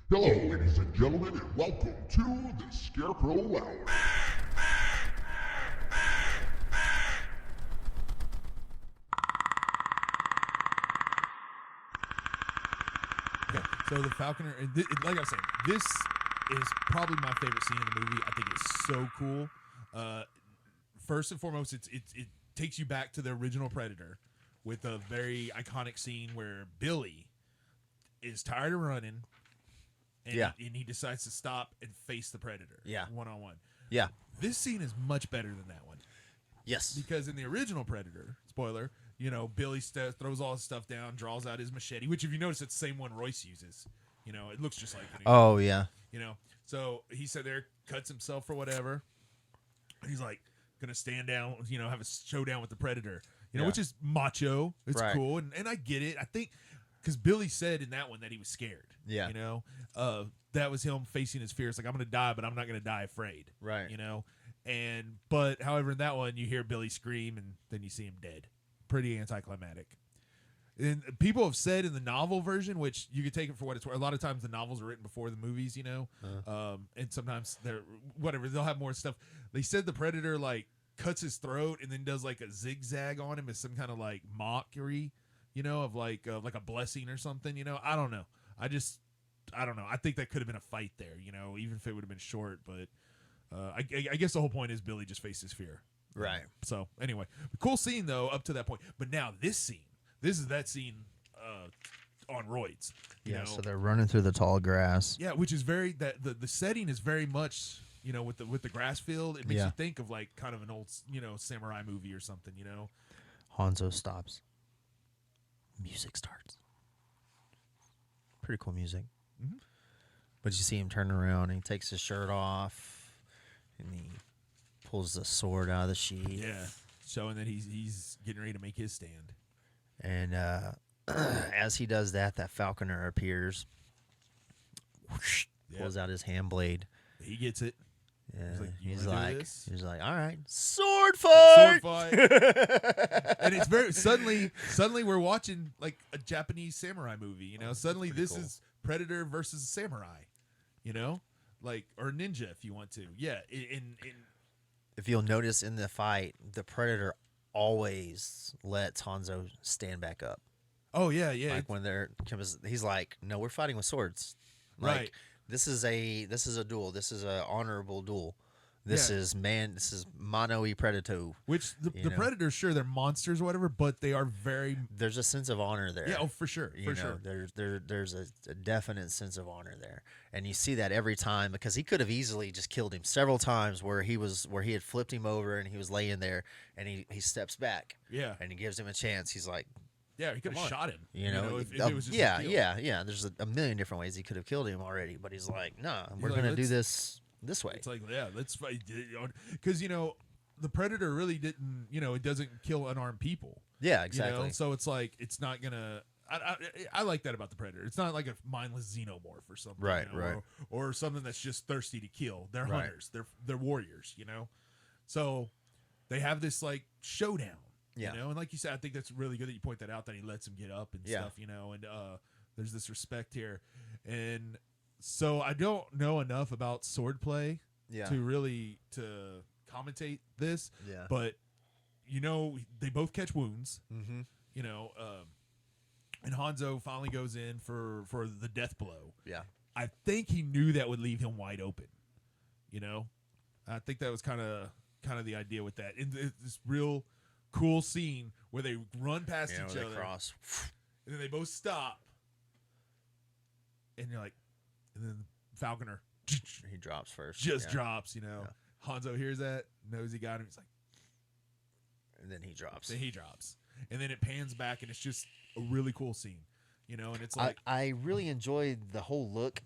Hello, ladies and gentlemen, and welcome to the Scarecrow Hour. Okay, so the Falconer, like I was saying, this is probably my favorite scene in the movie. I think it's so cool. First and foremost, it takes you back to the original Predator with a very iconic scene where Billy is tired of running, and he decides to stop and face the Predator, one-on-one. Yeah. This scene is much better than that one. Yes. Because in the original Predator, spoiler, Billy throws all his stuff down, draws out his machete, which if you notice, it's the same one Royce uses. It looks just like it. Oh, yeah. So he sat there, cuts himself or whatever. He's like, going to stand down, have a showdown with the Predator, which is macho. It's cool. And I get it. I think because Billy said in that one that he was scared. Yeah. That was him facing his fears. Like, I'm going to die, but I'm not going to die afraid. Right. But however, in that one, you hear Billy scream and then you see him dead. Pretty anticlimactic. And people have said in the novel version, which you could take it for what it's worth. A lot of times the novels are written before the movies, and sometimes they'll have more stuff. They said the Predator cuts his throat and then does like a zigzag on him as some kind of like mockery, of like a blessing or something. I don't know. I don't know. I think that could have been a fight there, even if it would have been short. But I guess the whole point is Billy just faces fear. Right. So anyway, cool scene though up to that point. But now this is that scene on roids. So they're running through the tall grass. Yeah, which is very the setting is very much with the grass field. It makes you think of like kind of an old samurai movie or something. Hanzo stops. Music starts. Pretty cool music. Mm-hmm. But you see him turn around and he takes his shirt off and he pulls the sword out of the sheath. Yeah, showing that he's getting ready to make his stand. And as he does that, that falconer appears, whoosh, pulls out his hand blade. He gets it. Yeah, he's like, all right, sword fight. Sword fight. And it's very suddenly we're watching like a Japanese samurai movie. Suddenly this cool. is Predator versus samurai. Or ninja if you want to. Yeah. If you'll notice in the fight, the Predator always lets Hanzo stand back up. Oh yeah, yeah. Like when he's like, no, we're fighting with swords. Like, right. This is a duel. This is a honorable duel. This is mano y predator. Which the Predators, sure, they're monsters or whatever, but they are very. There's a sense of honor there. Yeah, for sure, sure. There's a definite sense of honor there, and you see that every time because he could have easily just killed him several times where he had flipped him over and he was laying there and he steps back. Yeah, and he gives him a chance. He's like. Yeah, he could have shot him. If it was just yeah. There's a million different ways he could have killed him already, but he's like, nah, we're gonna do this way. It's like, yeah, let's fight, because the Predator really didn't, it doesn't kill unarmed people. Yeah, exactly. So it's like it's not gonna. I like that about the Predator. It's not like a mindless xenomorph or something, right, right, or something that's just thirsty to kill. They're hunters. They're warriors. So they have this like showdown. Yeah. And like you said, I think that's really good that you point that out, that he lets him get up and stuff, and there's this respect here. And so I don't know enough about swordplay to really to commentate this. Yeah. But they both catch wounds. Mm-hmm. And Hanzo finally goes in for the death blow. Yeah. I think he knew that would leave him wide open. I think that was kind of the idea with that. And this real cool scene where they run past each other, cross, and then they both stop, and you're like, and then Falconer he drops first, drops. Hanzo hears that, knows he got him. He's like, and then he drops. And then it pans back, and it's just a really cool scene, And it's like I really enjoyed the whole look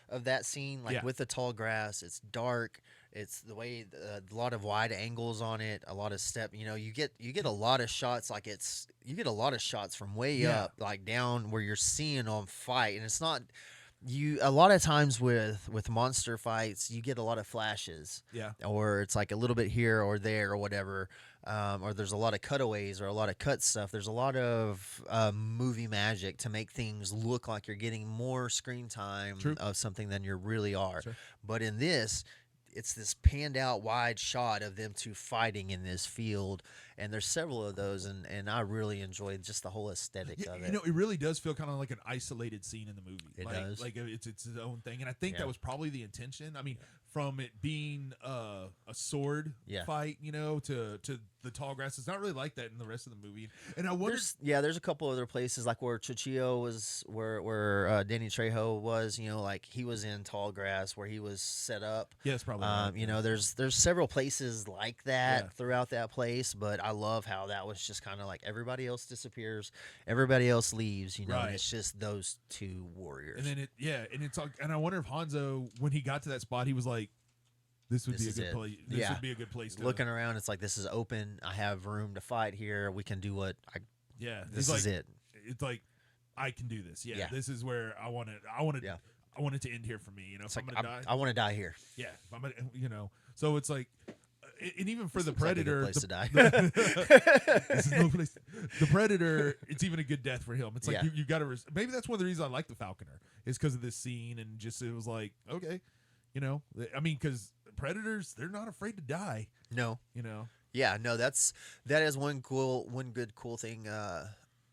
of that scene, with the tall grass. It's dark. It's the way a lot of wide angles on it, a lot of step. You get a lot of shots you get a lot of shots from way up, like down where you're seeing them fight, and it's not a lot of times with monster fights, you get a lot of flashes. Yeah. Or it's like a little bit here or there or whatever. Or there's a lot of cutaways or a lot of cut stuff. There's a lot of movie magic to make things look like you're getting more screen time of something than you really are. Sure. But in this, it's this panned out wide shot of them two fighting in this field, and there's several of those, and I really enjoyed just the whole aesthetic of it. You know, it really does feel kind of like an isolated scene in the movie. It does. Like it's its own thing, and I think that was probably the intention. I mean, from it being a sword fight, you know, to the tall grass, it's not really like that in the rest of the movie. And I wonder, there's a couple other places like where Chichio was, where Danny Trejo was, you know, like he was in tall grass where he was set up. Yes, probably. You know, there's several places like that throughout that place, but I love how that was just kind of like everybody else disappears, everybody else leaves, you know, and it's just those two warriors. And then and I wonder if Hanzo, when he got to that spot, he was like, this would be a good place. This would be a good place to looking around. It's like, this is open. I have room to fight here. We can do what I. Yeah, this is it. It's like, I can do this. Yeah, this is where I want it. I want it to end here for me. You know, it's if like, I'm gonna die, I want to die here. Yeah, if I'm gonna, you know. So it's like, and even for the Like Predator, a good place to die. This is no place. The Predator, it's even a good death for him. It's like you got to. Maybe that's one of the reasons I like the Falconer is because of this scene, and just it was like, okay, you know, I mean, because Predators, they're not afraid to die. No, you know. Yeah, no, that is one good cool thing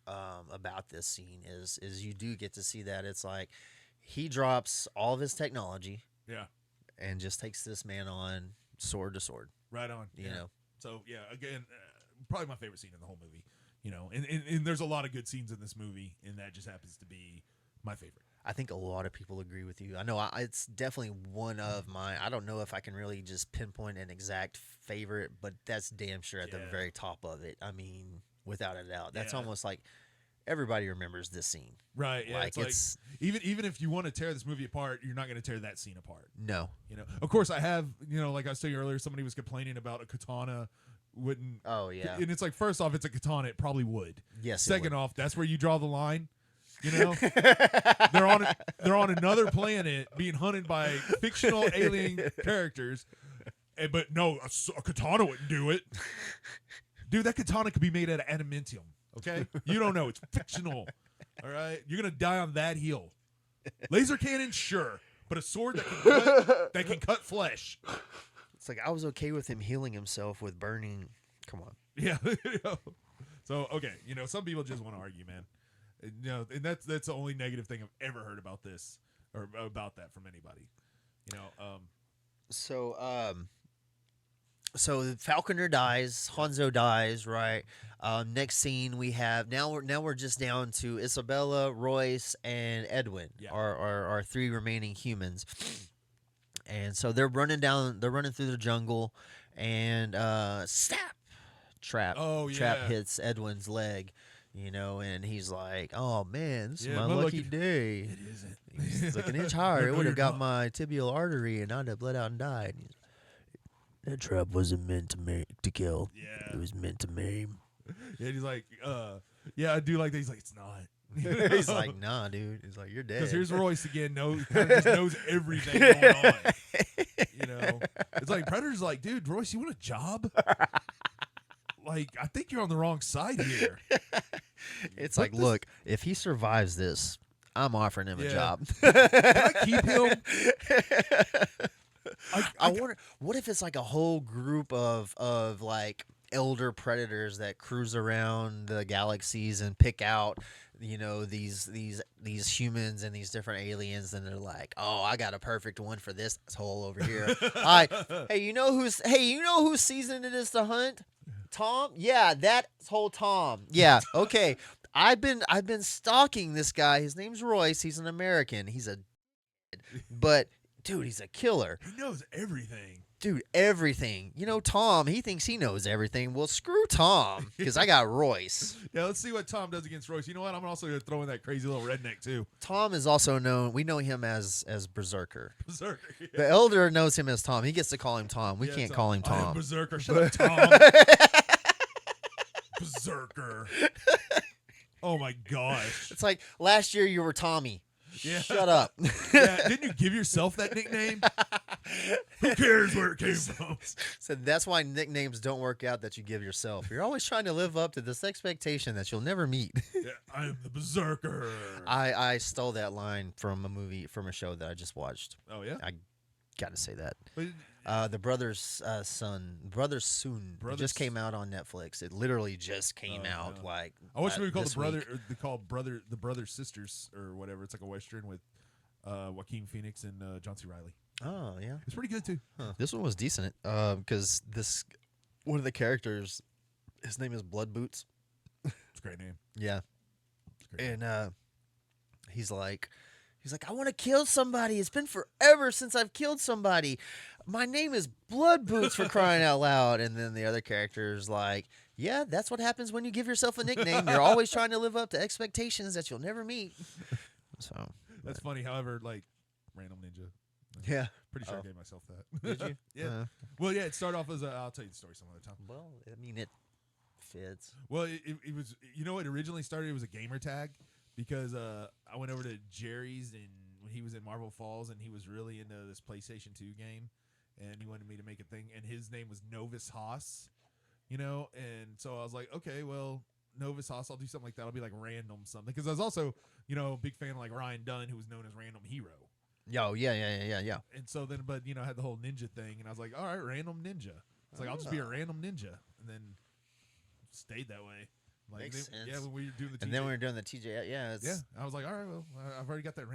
about this scene is you do get to see that it's like he drops all of his technology, and just takes this man on sword to sword. Right on. You know. So yeah, again, probably my favorite scene in the whole movie. You know, and there's a lot of good scenes in this movie, and that just happens to be my favorite. I think a lot of people agree with you. I know it's definitely one of mine. I don't know if I can really just pinpoint an exact favorite, but that's damn sure at the very top of it. I mean, without a doubt. That's almost like everybody remembers this scene. Right. Yeah. Like it's even if you want to tear this movie apart, you're not going to tear that scene apart. No. You know, of course I have, you know, like I was telling you earlier, somebody was complaining about a katana wouldn't. Oh, yeah. And it's like, first off, it's a katana. It probably would. Yes. Second off, that's where you draw the line. You know, they're on another planet being hunted by fictional alien characters, but no, a katana wouldn't do it. Dude, that katana could be made out of adamantium. Okay, you don't know, it's fictional. All right, you're gonna die on that hill. Laser cannon, sure, but a sword that can cut flesh. It's like I was okay with him healing himself with burning. Come on. Yeah. So okay, you know, some people just want to argue, man. You know, and that's the only negative thing I've ever heard about this or about that from anybody. You know, So Falconer dies, Hanzo dies, right? Next scene we have now we're just down to Isabella, Royce, and Edwin, our three remaining humans. And so they're running through the jungle, and trap hits Edwin's leg. You know, and he's like, "Oh man, this is my lucky day." It isn't. He's like an inch higher. It would have got my tibial artery, and I'd have bled out and died. That trap wasn't meant to kill. Yeah, it was meant to maim. Yeah, he's like, yeah, I do like that. He's like, it's not. He's like, nah, dude. He's like, you're dead. Because here's Royce again. Just knows everything going on. You know, it's like Predator's like, dude, Royce, you want a job? Like, I think you're on the wrong side here. It's like, look, if he survives this, I'm offering him a job. Can I keep him? I wonder, what if it's like a whole group of like elder predators that cruise around the galaxies and pick out, you know, these humans and these different aliens, and they're like, oh, I got a perfect one for this hole over here. Hey, you know whose season it is to hunt? Tom? Yeah, that whole Tom. Yeah, okay. I've been stalking this guy. His name's Royce. He's an American. He's but dude, he's a killer. He knows everything. Dude, everything. You know, Tom, he thinks he knows everything. Well, screw Tom, because I got Royce. Yeah, let's see what Tom does against Royce. You know what? I'm also going to throw in that crazy little redneck, too. Tom is also known, we know him as Berserker. Berserker, yeah. The Elder knows him as Tom. He gets to call him Tom. We can't call him Tom. I am Berserker. Shut up, Tom. Berserker. Oh, my gosh. It's like, last year you were Tommy. Yeah. Shut up. Yeah, didn't you give yourself that nickname? Who cares where it came from? So that's why nicknames don't work out that you give yourself. You're always trying to live up to this expectation that you'll never meet. Yeah, I am the berserker. I stole that line from a show that I just watched. Oh yeah, I gotta say that. But, The Brothers Soon. It just came out on Netflix. It literally just came out. Yeah. Like I watched a movie called this week. The Brothers Sisters or whatever. It's like a western with Joaquin Phoenix and John C. Reilly. Oh yeah, It's pretty good too. huh. This one was decent because one of the characters, his name is Blood Boots. It's a great name. Yeah, It's a great name. and he's like, I want to kill somebody. It's been forever since I've killed somebody. My name is Blood Boots, for crying out loud. And then the other character's like, yeah, that's what happens when you give yourself a nickname. You're always trying to live up to expectations that you'll never meet. So That's funny. However, like Random Ninja. yeah, Pretty sure Oh. I gave myself that. Did you? Yeah. Well, yeah. It started off as I'll tell you the story some other time. Well, I mean, it fits. Well, it was. You know, it originally started. It was a gamer tag because I went over to Jerry's and when he was in Marble Falls and he was really into this PlayStation 2 game and he wanted me to make a thing and his name was Novus Haas, you know, and so I was like, okay, well, Novus Haas, I'll do something like that. I'll be like random something because I was also, you know, a big fan of like Ryan Dunn, who was known as Random Hero. Yo, yeah. And so then, but you know, I had the whole ninja thing and I was like, all right, Random Ninja. It's like, I'll just be a random ninja, and then stayed that way. Like, Makes sense. Yeah, when we were doing the TJ. And then we were doing the TJ. Yeah, Yeah, I was like, all right, well, I've already got that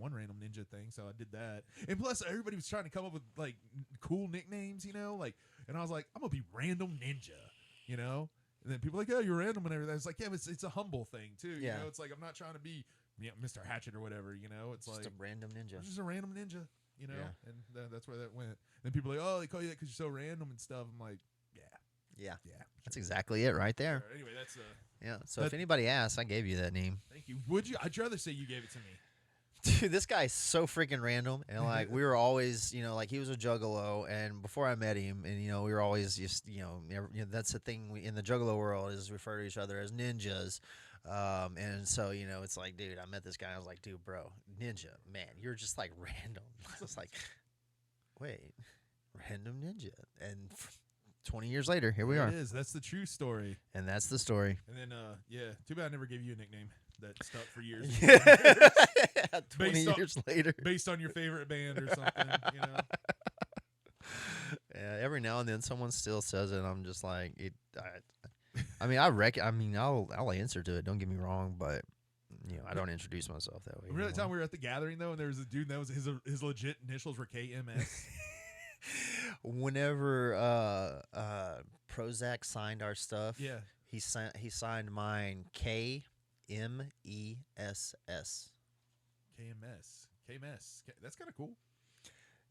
one random ninja thing, so I did that. And plus, everybody was trying to come up with like cool nicknames, you know, like, and I was like, I'm gonna be Random Ninja, you know. And then people were like, oh, you're random and everything. It's like, yeah, but it's a humble thing too. You know, it's like I'm not trying to be, you know, Mr. Hatchet or whatever. You know, it's just like a random ninja. I'm just a random ninja, you know. Yeah. And that's where that went. And people are like, oh, they call you that because you're so random and stuff. I'm like, Yeah, yeah, that's exactly it right there. Anyway, that's Yeah. So if anybody asks, I gave you that name. thank you. Would you? I'd rather say you gave it to me. Dude, this guy's so freaking random, and like we were always, you know, like he was a juggalo, and before I met him, and you know, we were always just, you know, that's the thing in the juggalo world is refer to each other as ninjas, and so you know, it's like, dude, I met this guy, I was like, dude, bro, ninja, man, you're just like random. I was like, wait, Random Ninja, and 20 years later, here we are. It is. That's the true story. And that's the story. And then, yeah, too bad I never gave you a nickname that stuck for years. 20 years later. Based on your favorite band or something, you know. Yeah, every now and then someone still says it. I'm just like, I'll answer to it. Don't get me wrong, but you know, I don't introduce myself that way. Remember that time we were at the gathering though, and there was a dude that was his legit initials were KMS. Whenever Prozac signed our stuff, Yeah. he signed mine KMESS. KMS. That's kind of cool.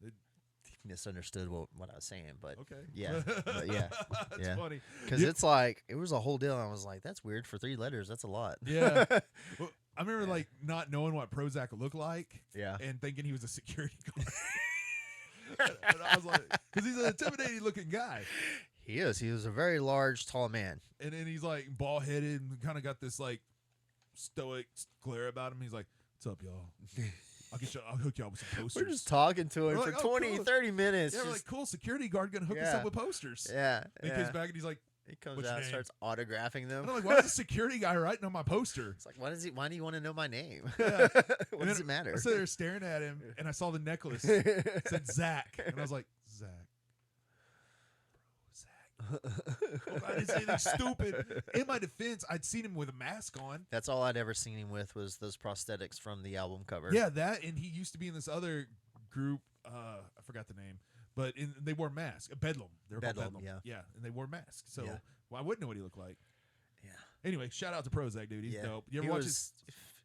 He misunderstood what I was saying, but Okay. yeah, but yeah, That's yeah. funny. Because it's like it was a whole deal. And I was like, that's weird for 3 letters. That's a lot. Yeah. Well, I remember like not knowing what Prozac looked like. Yeah. And thinking he was a security guard. And I was like, because he's an intimidating looking guy. He is. He was a very large, tall man. And then he's like bald headed and kind of got this like stoic glare about him. He's like, "What's up, y'all? I'll hook y'all with some posters." We're just talking to him We're for like, oh, 20, cool. 30 minutes. Yeah, we're like, cool, security guard gonna hook us up with posters. Yeah. And he comes back and he's like, He comes "What's your out, name?" starts autographing them. And I'm like, why is the security guy writing on my poster? It's like, why do you want to know my name? Yeah. What does it matter? I sat there staring at him, and I saw the necklace. It said Zach, and I was like, Zach. Bro, Zach. I didn't say anything stupid. In my defense, I'd seen him with a mask on. That's all I'd ever seen him with was those prosthetics from the album cover. Yeah, that, and he used to be in this other group. I forgot the name, but they wore masks. Bedlam. They were called Bedlam, Bedlam. yeah. And they wore masks. So Yeah. well, I wouldn't know what he looked like. Yeah. Anyway, shout out to Prozac, dude. He's dope. You ever he watch was, his?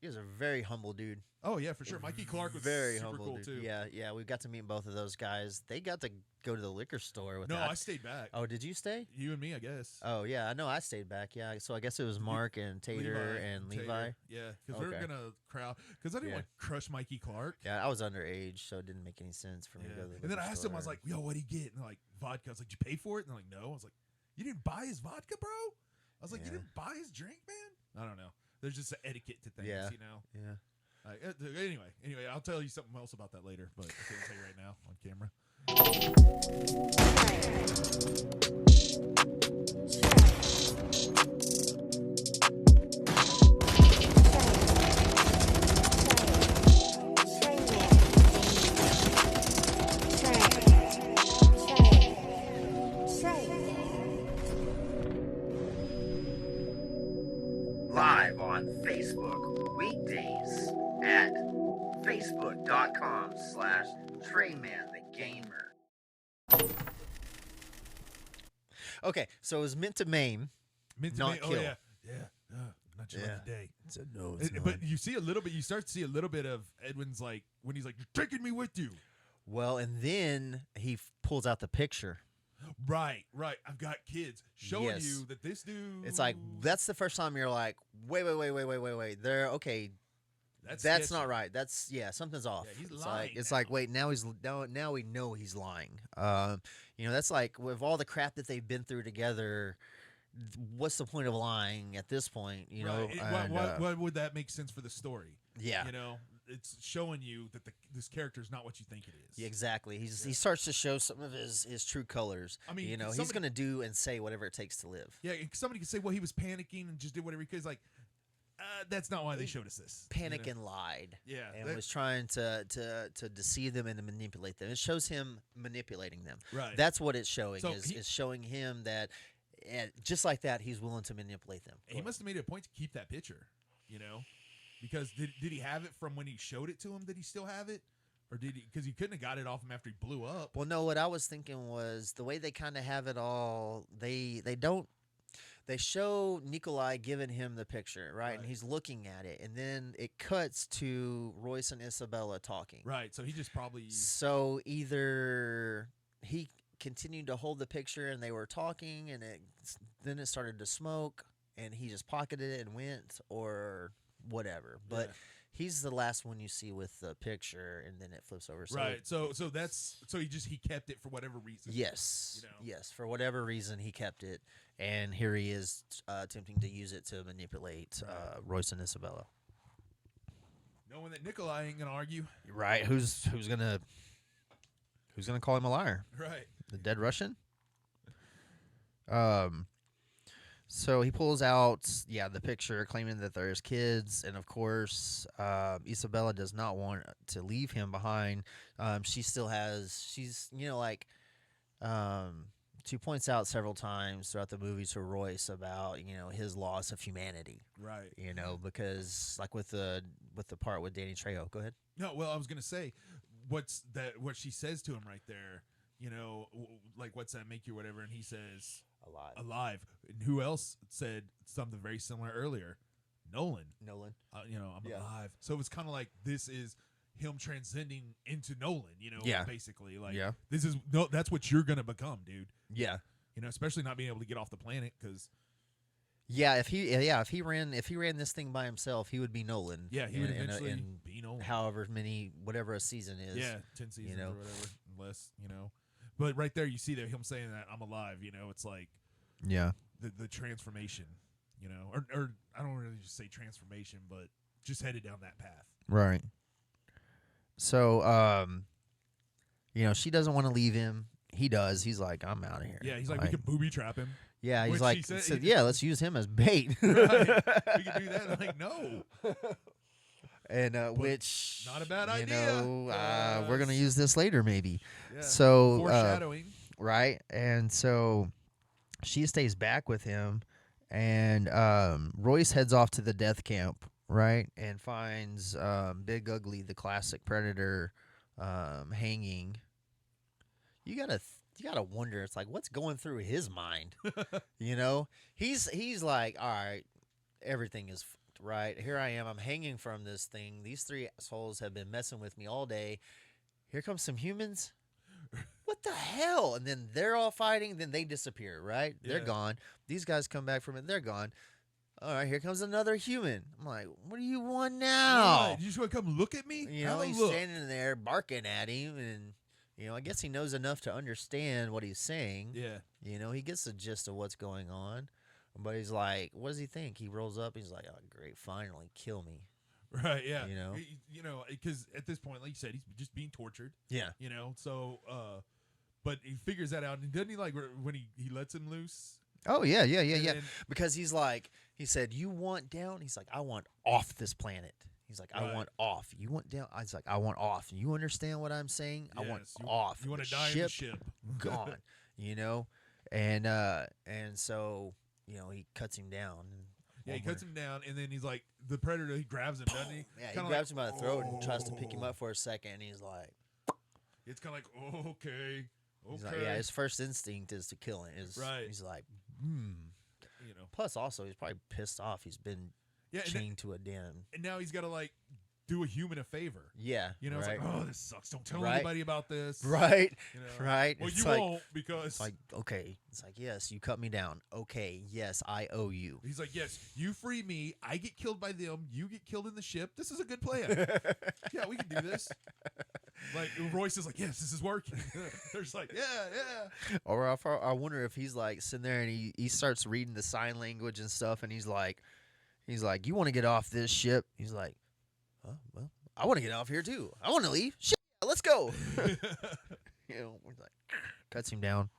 He was a very humble dude. Oh yeah, for sure. Mikey Clark was very super humble cool dude. too. Yeah, we got to meet both of those guys. They got to go to the liquor store with No, that. I stayed back. Oh, did you stay? You and me, I guess. Oh yeah, I know I stayed back. Yeah, so I guess it was Mark and Tater and Tater. Levi. Yeah, because we were Okay. gonna crowd. Because I didn't Yeah. want to crush Mikey Clark. Yeah, I was underage, so it didn't make any sense for me to Yeah. go to the And then I liquor asked him, I was store. like, "Yo, what'd he get?" And they're like, "Vodka." I was like, "Did you pay for it?" And they're like, "No." I was like, "You didn't buy his vodka, bro?" I was like, "You Yeah. didn't buy his drink, man?" I don't know. There's just an etiquette to things, Yeah. you know. Yeah. Anyway, I'll tell you something else about that later, but I can't tell you right now on camera. Live on Facebook, weekdays at facebook.com/TreyMan The Gamer. Okay, so it was meant to maim, not kill. Oh yeah, not your lucky day. No, it's not. But you see a little bit. You start to see a little bit of Edwin's like when he's like, "You're taking me with you." Well, and then he pulls out the picture. Right. I've got kids showing Yes. you that this dude. It's like that's the first time you're like, wait. They're okay. That's sketchy. not right. That's something's off. Yeah, he's it's lying like it's now. like wait, now we know he's lying. That's like with all the crap that they've been through together. What's the point of lying at this point? You know, why would that make sense for the story? Yeah. You know, it's showing you that this character is not what you think it is. Yeah, exactly. He starts to show some of his true colors. I mean, he's going to do and say whatever it takes to live. Yeah, and somebody could say, well, he was panicking and just did whatever he could. It's like, that's not why they showed us this. Panic and lied. Yeah. And was trying to deceive them and to manipulate them. It shows him manipulating them. Right. That's what it's showing, So is showing him that just like that, he's willing to manipulate them. He must have made it a point to keep that picture, because did he have it from when he showed it to him? Did he still have it? Or did he? Because he couldn't have got it off him after he blew up. Well, no, what I was thinking was the way they kind of have it all, they show Nikolai giving him the picture, right? And he's looking at it, and then it cuts to Royce and Isabella talking. Right, so he just probably... So either he continued to hold the picture and they were talking, and then it started to smoke, and he just pocketed it and went, or whatever. But he's the last one you see with the picture, and then it flips over. So right, so he kept it for whatever reason. Yes, yes, for whatever reason he kept it, and here he is attempting to use it to manipulate Royce and Isabella. Knowing that Nikolai ain't gonna argue. Right? Who's gonna call him a liar? Right. The dead Russian. So he pulls out, the picture, claiming that there's kids, and of course, Isabella does not want to leave him behind. She still has, she points out several times throughout the movie to Royce about, his loss of humanity. Right. Because like with the part with Danny Trejo. Go ahead. No, well, I was gonna say, what she says to him right there, like, what's that make you, whatever, and he says, alive. And who else said something very similar earlier? Nolan. I'm alive. So it was kind of like this is him transcending into Nolan, basically. Like, that's what you're gonna become, dude. Yeah. Especially not being able to get off the planet, because if he ran this thing by himself, he would be Nolan. Yeah, he would eventually be Nolan. However whatever a season is. Yeah, 10 seasons or whatever, less. But right there, you see that him saying that I'm alive. It's like the transformation. Or I don't really just say transformation, but just headed down that path. Right. So she doesn't want to leave him. He does. He's like, I'm out of here. Yeah, he's like, we can booby trap him. Yeah, he's like, let's use him as bait. Right. We can do that. I'm like, no. And which not a bad idea. We're gonna use this later, maybe. Yeah. So foreshadowing, right? And so she stays back with him, and Royce heads off to the death camp, right, and finds Big Ugly, the classic predator, hanging. You gotta wonder. It's like, what's going through his mind? He's like, all right, everything is right. Here I am. I'm hanging from this thing. These three assholes have been messing with me all day. Here comes some humans. What the hell? And then they're all fighting. Then they disappear, right? Yeah. They're gone. These guys come back from it. They're gone. All right, here comes another human. I'm like, what do you want now? Right. You just want to come look at me? He's standing there barking at him, and I guess he knows enough to understand what he's saying. Yeah. He gets the gist of what's going on. But he's like, what does he think? He rolls up. He's like, oh, great. Finally, kill me. Right, yeah. You know? You know, because at this point, like you said, he's just being tortured. Yeah. You know, so but he figures that out, and doesn't he, like, when he lets him loose? Oh yeah. then- Because he's like, he said, "You want down?" He's like, "I want off this planet." He's like, "I Right. want off." You want down? I was like, "I want off." You understand what I'm saying? I want Yes, off. You want The to die in the ship? gone. You know, and so he cuts him down. Yeah, he cuts him down, and then he's like, the predator. He grabs him, doesn't he? Yeah, he Kinda grabs like, him by the throat and tries to pick him "Oh." up for a second. And he's like, It's kind of like, oh, okay. he's like, yeah. His first instinct is to kill him. Right. He's like, you know. Plus, also, he's probably pissed off. He's been Yeah, and, chained to a den. and now he's got to, like, do a human a favor. Yeah, You know, right. it's like, oh, this sucks. Don't tell Right. anybody about this. Right, You know? right. Well, It's you like, won't, because It's like, okay. It's like, yes, you cut me down. Okay, yes, I owe you. he's like, yes, you free me. I get killed by them. You get killed in the ship. This is a good plan. Yeah, we can do this. Like, Royce is like, yes, this is working. They're just like, yeah. Or I wonder if he's like sitting there and he starts reading the sign language and stuff, and he's like, you want to get off this ship? He's like, oh, well, I want to get off here too. I want to leave. Shit, let's go. We're like, cuts him down.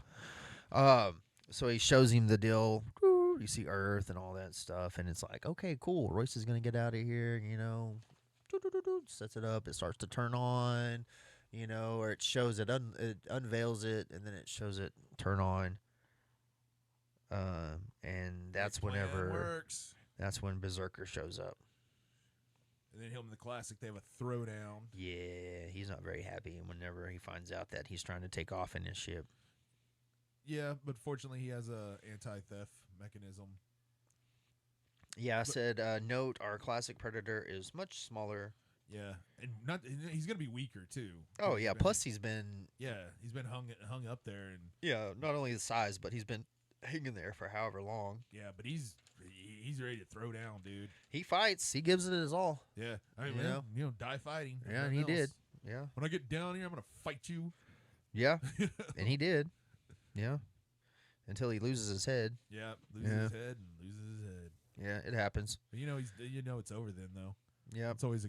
So he shows him the deal. You see Earth and all that stuff, and it's like, okay, cool. Royce is gonna get out of here. Sets it up. It starts to turn on. Or it shows it unveils it, and then it shows it turn on. And that's Plan whenever works. that's when Berserker shows up. And then him in the classic, they have a throwdown. Yeah, he's not very happy whenever he finds out that he's trying to take off in his ship. Yeah, but fortunately, he has a anti-theft mechanism. Yeah, I said, note, our classic Predator is much smaller. Yeah, and he's gonna be weaker too. Oh, yeah, He's plus he's been, he's been hung up there, and not only the size, but he's been hanging there for however long. yeah, but he's ready to throw down, dude. He fights. He gives it his all. Yeah, I mean, You know? die fighting. Yeah, and nothing he did. else. Yeah. When I get down here, I'm gonna fight you. Yeah, and he did. Yeah. Until he loses his head. Yeah, loses his head and loses his head. Yeah, it happens. But it's over then though. Yeah. It's always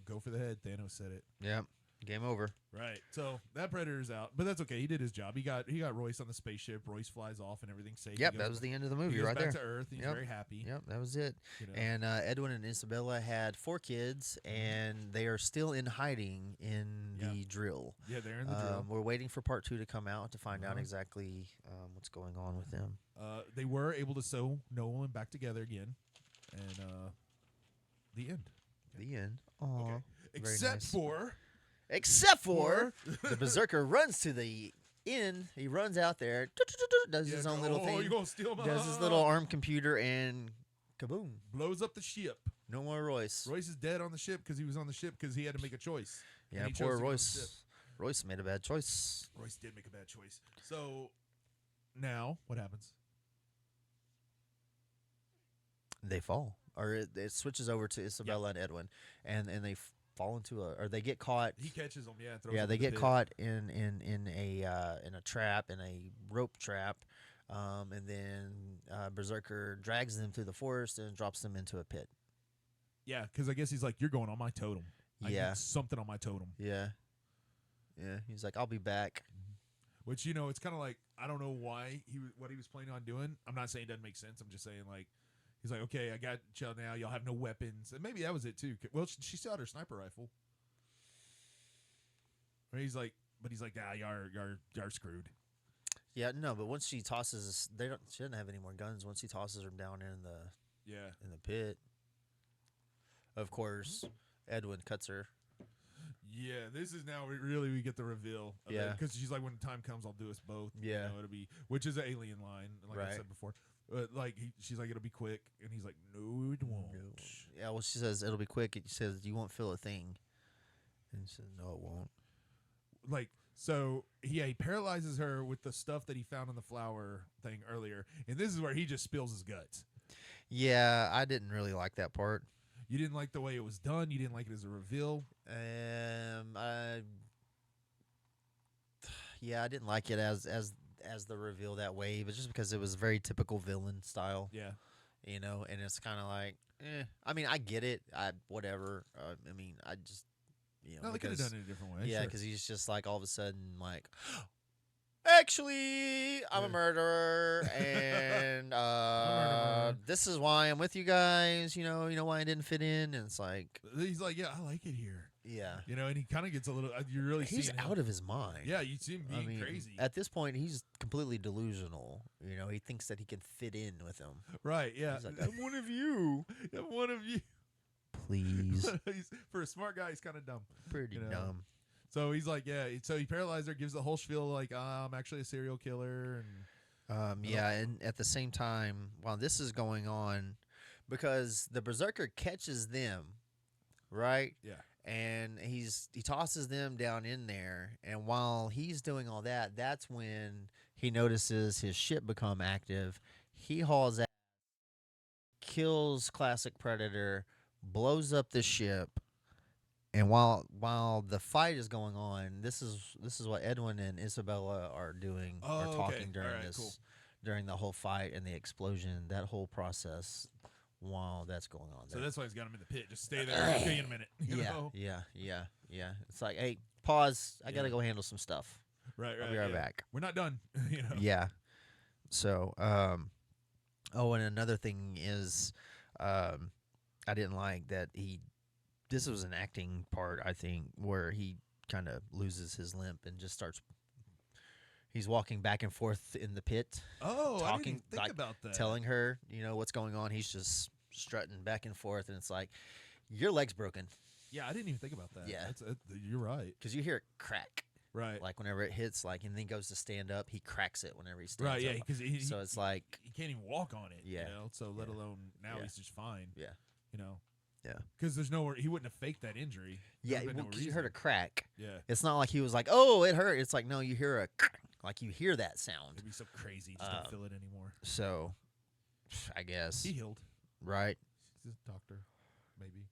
go for the head. Thanos said it. Yeah. Game over. Right. So that Predator's out, but that's okay. He did his job. He got Royce on the spaceship. Royce flies off and everything's safe. Yep, that was the end of the he movie goes right back there. to Earth. He's Yep. very happy. Yep, that was it. You know? And Edwin and Isabella had 4 kids, and they are still in hiding in the drill. Yeah, they're in the drill. We're waiting for part 2 to come out to find out exactly what's going on with them. They were able to sew Nolan back together again, and the end. The end. Aw, Okay. very Except nice. for the Berserker runs to the inn. He runs out there, does his own little thing, you gonna steal my does his little arm computer, and kaboom! blows up the ship. No more Royce. Royce is dead on the ship because he was on the ship because he had to make a choice. Yeah, And he poor chose to go on the ship. Royce. Royce made a bad choice. Royce did make a bad choice. So now what happens? They fall, or it switches over to Isabella and Edwin, and they fall into or they get caught. He catches them. Yeah, throws Yeah, them they in the get pit. caught in a trap, in a rope trap, and then Berserker drags them through the forest and drops them into a pit. Yeah, because I guess he's like, you're going on my totem. I Yeah. need something on my totem. Yeah, yeah. He's like, I'll be back. Which, it's kind of like, I don't know why what he was planning on doing. I'm not saying it doesn't make sense. I'm just saying, like, he's like, okay, I got you now. Y'all have no weapons. And maybe that was it, too. Well, she still had her sniper rifle. But he's like, nah, y'all screwed. Yeah, no, but once she tosses, she doesn't have any more guns. Once he tosses her down in the pit, of course, Edwin cuts her. Yeah, this is now we get the reveal. Yeah. Because she's like, when the time comes, I'll do us both. Yeah. It'll be, which is an alien line, like I Right. said before. Like, she's like, it'll be quick. And he's like, no, it won't. No. Yeah, well, she says it'll be quick. She says you won't feel a thing, and she says no, it won't. Like, so he paralyzes her with the stuff that he found in the flower thing earlier. And this is where he just spills his guts. Yeah, I didn't really like that part. You didn't like the way it was done. You didn't like it as a reveal. I didn't like it as the reveal that way, but just because it was very typical villain style. Yeah. And it's kind of like I mean, I get it. Whatever. I mean, I just, No, they could have done it a different way. Yeah, sure. because he's just like all of a sudden like, actually, I'm a murderer, and this is why I'm with you guys. You know why I didn't fit in, and it's like He's like, yeah, I like it here. Yeah. And he kind of gets a little. You're really He's seeing out of his mind. Yeah, you see him being crazy. At this point, he's completely delusional. He thinks that he can fit in with them. Right, yeah. He's like, I'm one of you. I'm one of you. Please. For a smart guy, he's kind of dumb. Pretty dumb. So he's like, yeah. So he paralyzed her, gives the whole spiel like, I'm actually a serial killer. And and at the same time, while this is going on, because the berserker catches them, right? Yeah. And he tosses them down in there, and while he's doing all that, that's when he notices his ship become active. He hauls out, kills Classic Predator, blows up the ship, and while the fight is going on, this is what Edwin and Isabella are doing, are talking during during the whole fight and the explosion, that whole process. While that's going on there. So that's why he's got him in the pit. Just stay there. I'll in a minute. Yeah. It's like, hey, pause. I got to go handle some stuff. Right. I'll be right back. We're not done. Yeah. So, and another thing is, I didn't like that this was an acting part, I think, where he kind of loses his limp and just starts. He's walking back and forth in the pit. Oh, talking, I didn't even think about that. Telling her, what's going on. He's just strutting back and forth, and it's like, your leg's broken. Yeah, I didn't even think about that. Yeah. You're right. Because you hear it crack. Right. Like whenever it hits, and then he goes to stand up, he cracks it whenever he stands up. Right, yeah, because so it's like he can't even walk on it. Yeah. So let alone now he's just fine. Yeah. Yeah. Because there's nowhere he wouldn't have faked that injury. Yeah, because you heard a crack. Yeah. It's not like he was like, oh, it hurt. It's like, no, you hear like you hear that sound. It'd be so crazy. Just don't feel it anymore. So, I guess he healed. Right. He's a doctor, maybe.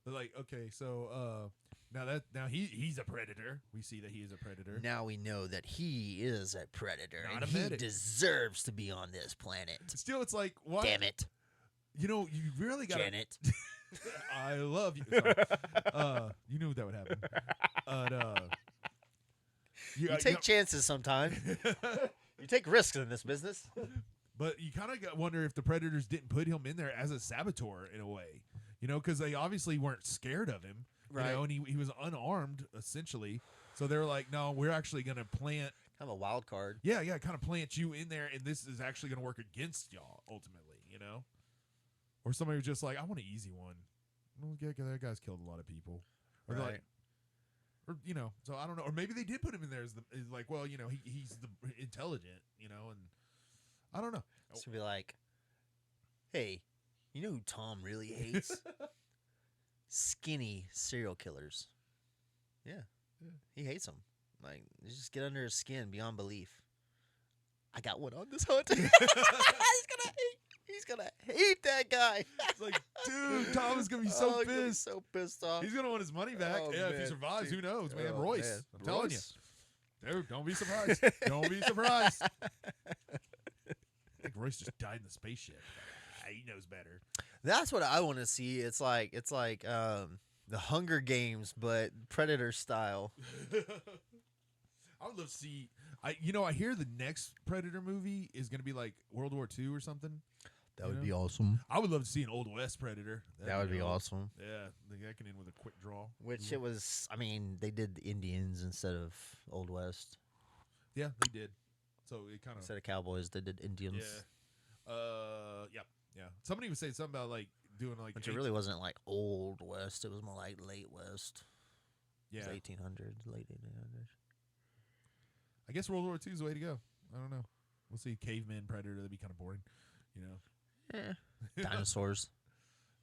But like, okay, so now he's a predator. We see that he is a predator. Now we know that he is a predator, Not and a he medic. deserves to be on this planet. Still, it's like, why? Damn it. You really got Janet. I love you. Sorry. You knew that would happen. You take chances sometimes. You take risks in this business. But you kind of wonder if the Predators didn't put him in there as a saboteur in a way, because they obviously weren't scared of him, right? And he was unarmed essentially, so they were like, no, we're actually gonna plant kind of a wild card. Yeah, kind of plant you in there, and this is actually gonna work against y'all ultimately, Or somebody was just like, I want an easy one. Well, that guy's killed a lot of people, or right? So I don't know, or maybe they did put him in there as like, well, he's the intelligent, and I don't know. It's gonna be like, hey, you know who Tom really hates? Skinny serial killers. Yeah, he hates them. Like, they just get under his skin beyond belief. I got one on this hunt. He's gonna hate that guy. It's like, dude, Tom is gonna be so pissed. Gonna be so pissed off. He's gonna want his money back. Oh, if he man. survives, who knows, man? Oh, Royce, man. I'm telling you, dude, don't be surprised. Don't be surprised. I think Royce just died in the spaceship. He knows better. That's what I want to see. It's like the Hunger Games, but Predator style. I would love to see. I hear the next Predator movie is gonna be like World War II or something. That would be awesome. I would love to see an Old West Predator. That would be awesome. Yeah, that can end with a quick draw. Which it was. I mean, they did the Indians instead of Old West. Yeah, they did. So it kind of instead of cowboys, they did Indians. Yeah. Yeah. Somebody was saying something about like doing like. Which it really wasn't like Old West. It was more like late West. Yeah. It was 1800s, late 1800s. I guess World War II is the way to go. I don't know. We'll see. Caveman Predator. That'd be kind of boring, Yeah. Dinosaurs.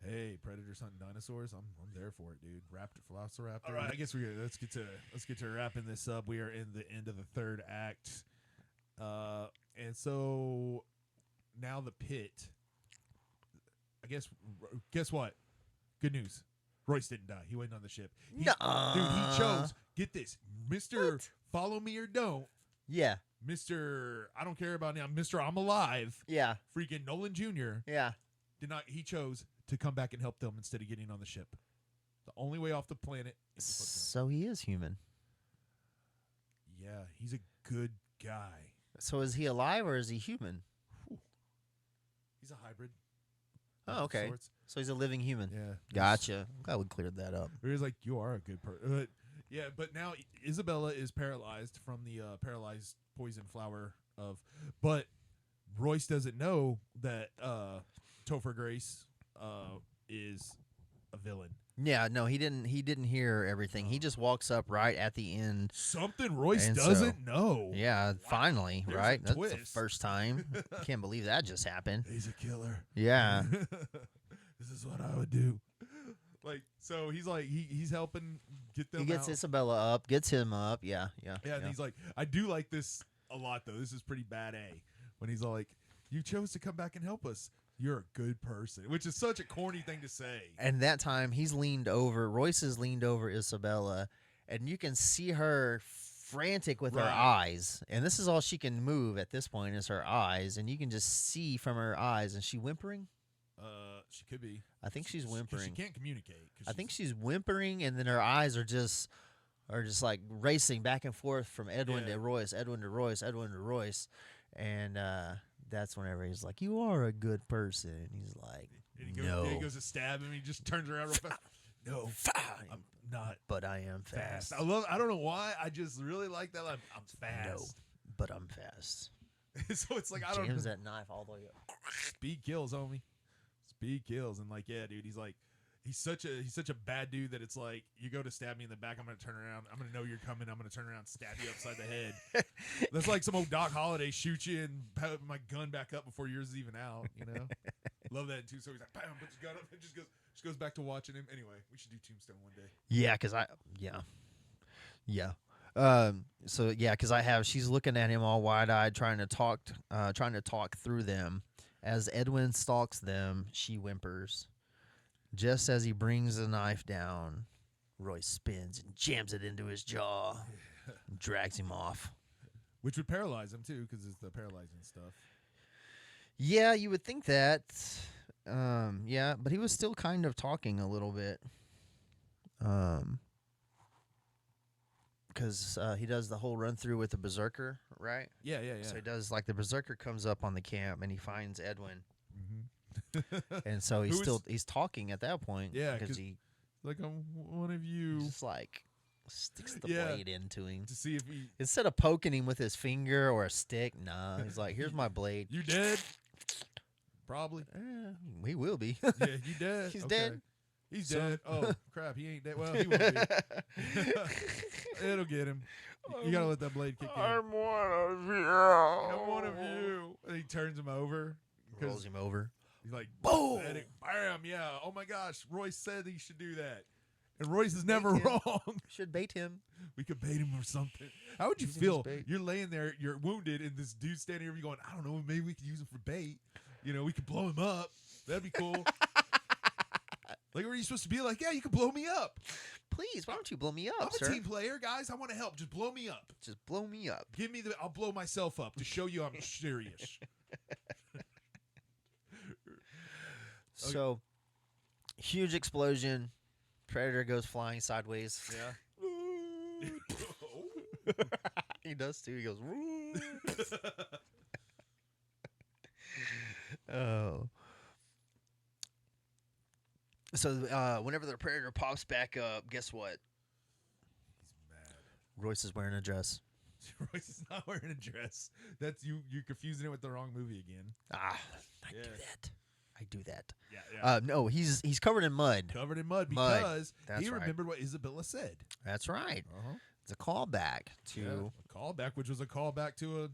Hey, predators hunting dinosaurs. I'm there for it, dude. Velociraptor. All right, I guess let's get to wrapping this up. We are in the end of the third act, and so now the pit. I guess what? Good news. Royce didn't die. He went on the ship. Dude, he chose. Get this, Mr. Follow Me or Don't. Yeah. Mr. I don't care about now. Mr. I'm Alive. Yeah. Freaking Nolan Jr. Yeah. He chose to come back and help them instead of getting on the ship. The only way off the planet is to flip them. So he is human. Yeah, he's a good guy. So is he alive or is he human? Whew. He's a hybrid. Oh, okay. Sorts. So he's a living human. Yeah. Gotcha. Glad we cleared that up. He's like, you are a good person. Yeah, but now Isabella is paralyzed from the paralyzed poison flower of. But Royce doesn't know that Topher Grace is a villain. Yeah, no, he didn't hear everything. He just walks up right at the end. Something Royce And doesn't know. Yeah, Wow. finally, There's right? a That's the twist. first time. Can't believe that just happened. He's a killer. Yeah. This is what I would do. Like, so he's like, he's helping get them He gets out. Isabella up, gets him up. Yeah. Yeah, and he's like, I do like this a lot, though. This is pretty bad A. When he's all like, you chose to come back and help us. You're a good person, which is such a corny thing to say. And that time he's leaned over, Royce has leaned over Isabella, and you can see her frantic with her Right. eyes. And this is all she can move at this point is her eyes. And you can just see from her eyes. And she whimpering? She could be. I think she's 'Cause whimpering. She can't communicate. I think she's whimpering, and then her eyes are just like racing back and forth from Edwin Yeah. to Royce, Edwin to Royce, Edwin to Royce. And that's whenever he's like, you are a good person. And he's like, And he goes, no. he goes to stab him. He just turns around real fast. No, Fine, I'm not but I am fast. fast. I don't know why. I just really like that. I'm fast. No, but I'm fast. So it's like, I don't know. Jams that knife all the way up. Speed kills, homie. Speed kills. And like, yeah, dude, he's like, he's such a bad dude that it's like, you go to stab me in the back, I'm gonna turn around, I'm gonna know you're coming, I'm gonna turn around and stab you upside the head. That's like some old Doc Holliday shoot you and put my gun back up before yours is even out, you know? Love that too. So he's like, bam, puts his gun up and just goes back to watching him. Anyway, we should do Tombstone one day. Yeah, because she's looking at him all wide-eyed, trying to talk through them. As Edwin stalks them, she whimpers. Just as he brings the knife down, Royce spins and jams it into his jaw, and drags him off. Which would paralyze him too, because it's the paralyzing stuff. Yeah, you would think that. Yeah, but he was still kind of talking a little bit. Because he does the whole run through with the berserker, right? Yeah. So he does, like, the berserker comes up on the camp and he finds Edwin. Mm-hmm. And so he's talking at that point. Yeah, because 'cause he like, I'm one of you. just like sticks the Yeah. blade into him. To see if he, Instead of poking him with his finger or a stick, nah, he's like, here's my blade. you dead? Probably. He will be. Yeah, you dead. He's Okay. dead. He's So- dead. Oh, crap. He ain't dead. Well, he won't be. It'll get him. You got to let that blade kick in. one of you. I'm one of you. And he turns him over. 'cause Rolls him over. He's like, Boom! pathetic. Bam. Yeah. Oh, my gosh. Royce said he should do that. And Royce is never Bait him. wrong. Should bait him. We could bait him or something. How would you Use him as feel? bait. You're laying there, you're wounded, and this dude's standing over you going, I don't know, maybe we could use him for bait. You know, we could blow him up. That'd be cool. Like, what are you supposed to be like? Yeah, you can blow me up. Please, why don't you blow me up, I'm sir? a team player, guys. I want to help. Just blow me up. Just blow me up. Give me I'll blow myself up to show you I'm serious. So, huge explosion. Predator goes flying sideways. Yeah. He does too. He goes, "Woo." Oh. So, whenever the Predator pops back up, guess what? He's mad. Royce is wearing a dress. Royce is not wearing a dress. That's you're confusing it with the wrong movie again. Ah, I Yeah. do that. I do that. Yeah. No, he's covered in mud. Covered in mud Mud. because That's he right. remembered what Isabella said. That's right. Uh-huh. It's a callback to A callback, which was a callback to a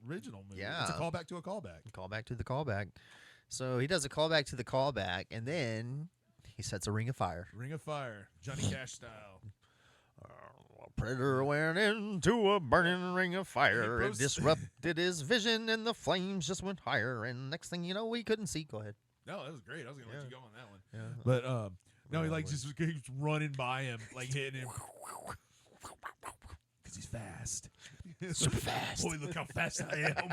original movie. Yeah. It's a callback to a callback. callback to the callback. So he does a callback to the callback, and then he sets a ring of fire. Ring of Fire, Johnny Cash style. A predator went into a burning ring of fire. It Bros- disrupted his vision, and the flames just went higher. And next thing you know, we couldn't see. Go ahead. No, that was great. I was gonna let Yeah. you go on that one. Yeah. But no, he like Right. just keeps running by him, like hitting him. Because he's fast. Super fast. Boy, look how fast I am.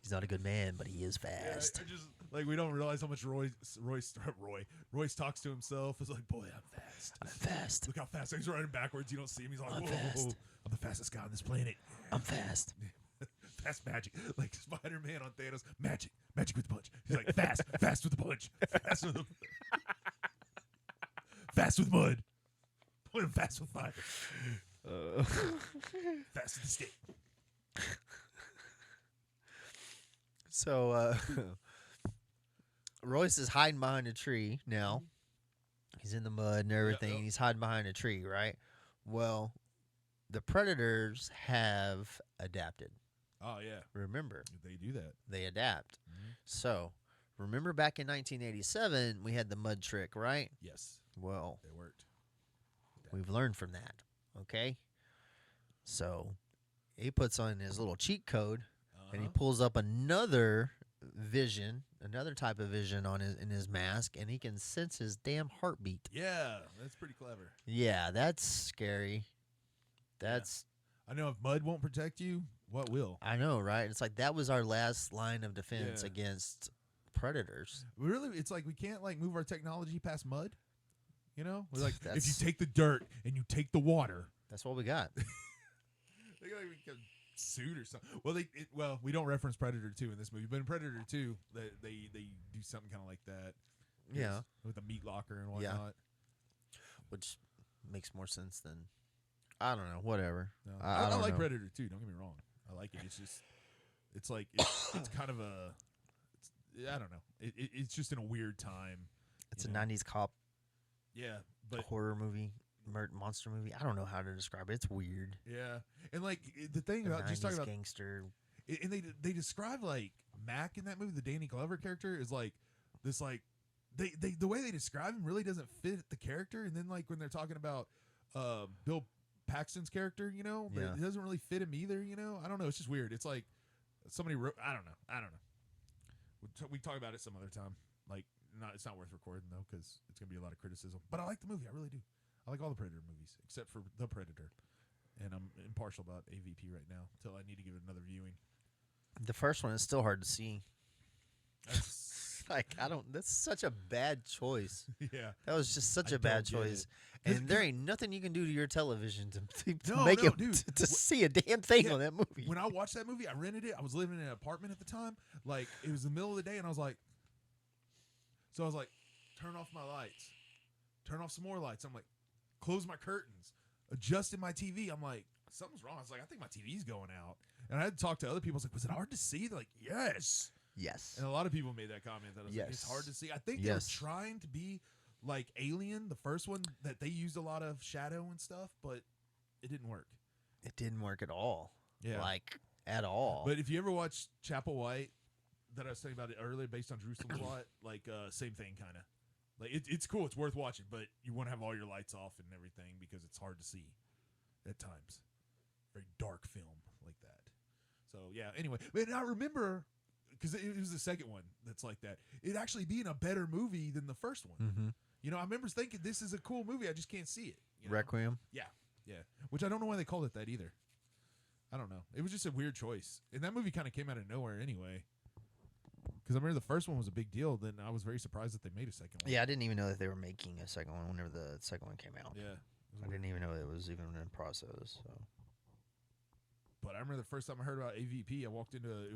He's not a good man, but he is Yeah, fast. I just Like, we don't realize how much Royce talks to himself. It's like, boy, I'm fast. I'm fast. Look how fast he's running backwards. You don't see him. He's like, I'm whoa, fast. I'm the fastest guy on this planet. I'm fast. Fast magic. Like Spider-Man on Thanos. Magic with the punch. He's like, fast with the punch. Fast with mud. Put him fast with fire. Fast with the stick. So, Royce is hiding behind a tree now. He's in the mud and everything. Yep. He's hiding behind a tree, right? Well, the predators have adapted. Oh, yeah. Remember, They do that. they adapt. Mm-hmm. So, remember back in 1987, we had the mud trick, right? Yes. Well, It worked. we've learned from that, okay? So, he puts on his little cheat code, and he pulls up another type of vision on in his mask, and he can sense his damn heartbeat. Yeah, that's pretty clever. Yeah, that's scary. That's I know if mud won't protect you, what will? I know, right? It's like that was our last line of defense Yeah. against predators. Really, it's like we can't like move our technology past mud. You know, we're like if you That's- take the dirt and you take the water, That's what we got. they got like a suit or something. Well, we don't reference Predator 2 in this movie, but in Predator 2, they do something kind of like that. Yeah. with the meat locker and Yeah. whatnot. Which makes more sense than I don't know, whatever. No. I I don't like know. Predator 2. Don't get me wrong. I like it. It's just, it's like it's kind of a, I don't know. It's just in a weird time. It's you a know? 90s cop Yeah, but horror movie, monster movie. I don't know how to describe it. It's weird. yeah, and like the thing A about just talking 90s about, gangster. and they describe like Mac in that movie, the Danny Glover character is like this like they the way they describe him really doesn't fit the character, and then like when they're talking about Bill Paxton's character, you know, Yeah. it doesn't really fit him either, you know. I don't know. It's just weird. It's like somebody wrote. I don't know. We talk about it some other time. Like, it's not worth recording though because it's gonna be a lot of criticism. But I like the movie. I really do. I like all the Predator movies except for The Predator, and I'm impartial about AVP right now until I need to give it another viewing. The first one is still hard to see. That's, Like that's such a bad choice. yeah. That was just such I a bad don't get choice. it. 'Cause- And there ain't nothing you can do to your television to No, make no, it dude. to see a damn thing Yeah, on that movie. When I watched that movie, I rented it. I was living in an apartment at the time. Like, it was the middle of the day, and I was like, turn off my lights, turn off some more lights. I'm like, close my curtains, adjusted my TV. I'm like, something's wrong. I was like, I think my TV's going out. And I had to talk to other people. I was like, was it hard to see? They're like, yes. Yes. And a lot of people made that comment that I was like, it's Yes. hard to see. I think Yes. they were trying to be like Alien, the first one, that they used a lot of shadow and stuff, but it didn't work. It didn't work at all. Yeah. Like at all. But if you ever watch Chapel White, that I was saying about it earlier, based on Jerusalem plot, like same thing, kind of. Like it's cool, it's worth watching, but you want to have all your lights off and everything because it's hard to see at times. Very dark film like that. So yeah. Anyway, but I remember because it was the second one that's like that. It actually being a better movie than the first one. Mm-hmm. You know, I remember thinking this is a cool movie. I just can't see it. You know? Requiem. Yeah. Which I don't know why they called it that either. I don't know. It was just a weird choice. And that movie kind of came out of nowhere anyway. Because I remember the first one was a big deal. Then I was very surprised that they made a second one. Yeah, I didn't even know that they were making a second one whenever the second one came out. Yeah. I didn't even know it was even in process. So. But I remember the first time I heard about AVP, I walked into it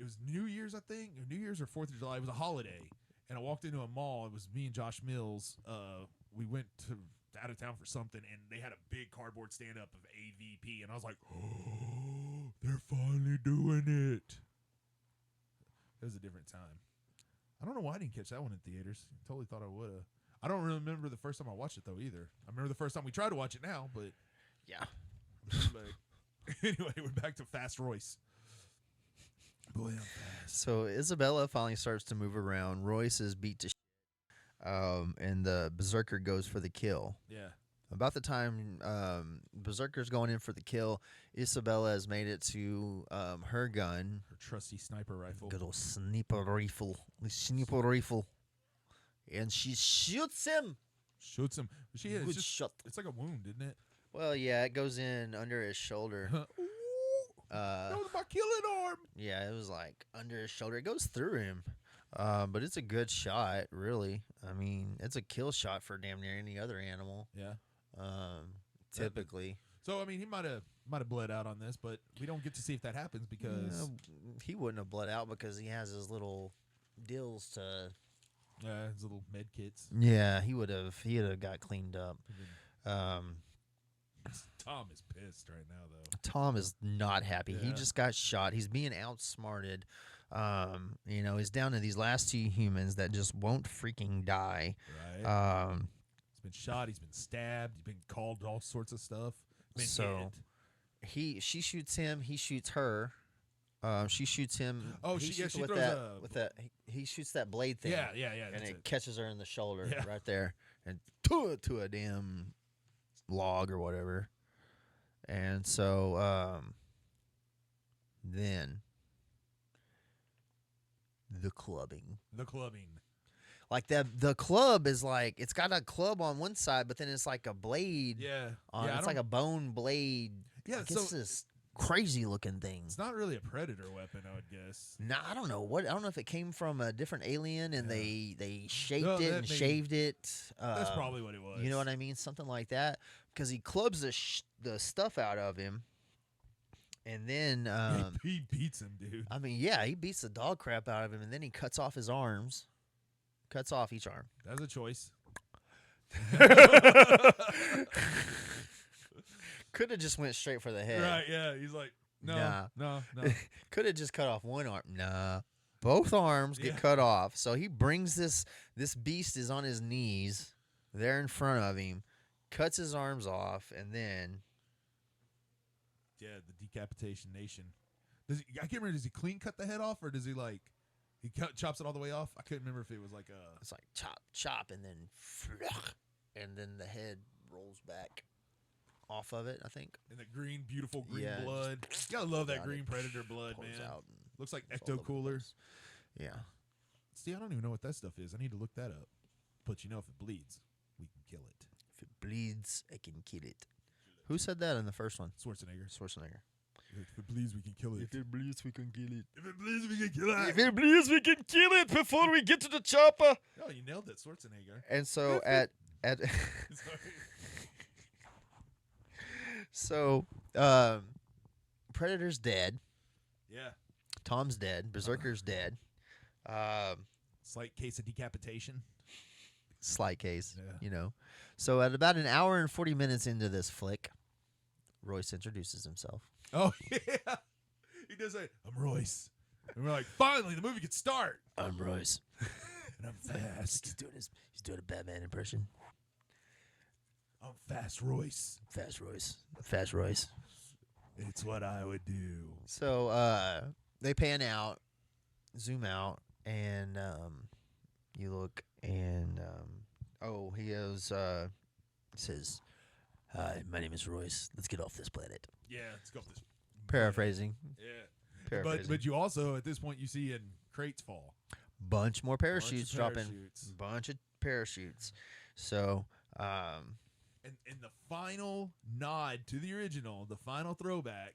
was New Year's, I think, or New Year's or 4th of July. It was a holiday. And I walked into a mall. It was me and Josh Mills. We went to out of town for something, and they had a big cardboard stand-up of AVP. And I was like, oh, they're finally doing it. It was a different time. I don't know why I didn't catch that one in theaters. Totally thought I would have. I don't really remember the first time I watched it, though, either. I remember the first time we tried to watch it now, but Yeah. anyway, we're back to Fast Royce. Boy, I'm fast. So Isabella finally starts to move around. Royce is beat to shit. And the Berserker goes for the kill. Yeah. About the time Berserker's going in for the kill, Isabella has made it to her gun. Her trusty sniper rifle. Good old sniper rifle. Sniper rifle. And she shoots him. Shoots him. Good It's just, shot. it's like a wound, isn't it? Well, yeah, it goes in under his shoulder. That was my killing arm. Yeah, it was like under his shoulder. It goes through him. But it's a good shot, really. I mean, it's a kill shot for damn near any other animal. Yeah. Typically. So I mean, he might have bled out on this, but we don't get to see if that happens because He wouldn't have bled out because he has his little deals to. his little med kits. Yeah, he would have. He would have got cleaned up. Tom is pissed right now, though. Tom is not happy. He Yeah. just got shot. He's being outsmarted. He's down to these last 2 humans that just won't freaking die. Right. He's been shot. He's been stabbed. He's been called all sorts of stuff. Been hit. She shoots him. He shoots her. She shoots him. Oh, he she shoots throws he shoots that blade thing. Yeah. And That's it catches her in the shoulder Yeah. right there, and to a damn log or whatever. And so then the clubbing. Like the club is like, it's got a club on one side, but then it's like a blade. Yeah. It's like a bone blade. Yeah, Like, it's this crazy looking thing. It's not really a predator weapon, I would guess. Nah, I don't know if it came from a different alien and they shaped No, it that and may- shaved it. That's probably what it was. You know what I mean? Something like that. Because he clubs the stuff out of him, and then he beats him, dude. I mean, yeah, he beats the dog crap out of him, and then he cuts off his arms. Cuts off each arm. That was a choice. Could have just went straight for the head. Right? Yeah. He's like, no. Could have just cut off one arm. Nah. Both arms get cut off. So he brings this beast is on his knees there in front of him, cuts his arms off, and then Yeah, the decapitation nation. I can't remember. Does he clean cut the head off, or does he chops it all the way off? I couldn't remember if it was like a. it's like chop, and then the head rolls back off of it, I think. And the beautiful green Yeah, blood. You gotta love that down green it, predator blood, pours man. out and Looks like it's all over ecto the cooler. place. Yeah. See, I don't even know what that stuff is. I need to look that up. But if it bleeds, we can kill it. If it bleeds, I can kill it. Who said that in the first one? Schwarzenegger. If it bleeds, we can kill it. it bleeds, we can kill it. If it bleeds, we can kill it. If it bleeds, we can kill it before we get to the chopper. Oh, you nailed it, Schwarzenegger. And so at Sorry. Predator's dead. Yeah. Tom's dead. Berserker's dead. Slight case of decapitation. Slight case, Yeah. So at about an hour and 40 minutes into this flick, Royce introduces himself. Oh, yeah. He does say, I'm Royce. And we're like, finally, the movie can start. I'm Royce. And I'm fast. He's doing a Batman impression. I'm fast Royce. Fast Royce. It's what I would do. So they pan out, zoom out, and you look, and he goes, says, "Hi, my name is Royce. Let's get off this planet." Yeah, let's go with this. Paraphrasing. Yeah. But you also, at this point, you see in crates fall. Bunch more parachutes dropping. Parachutes. Bunch of parachutes. So, And the final nod to the original, the final throwback,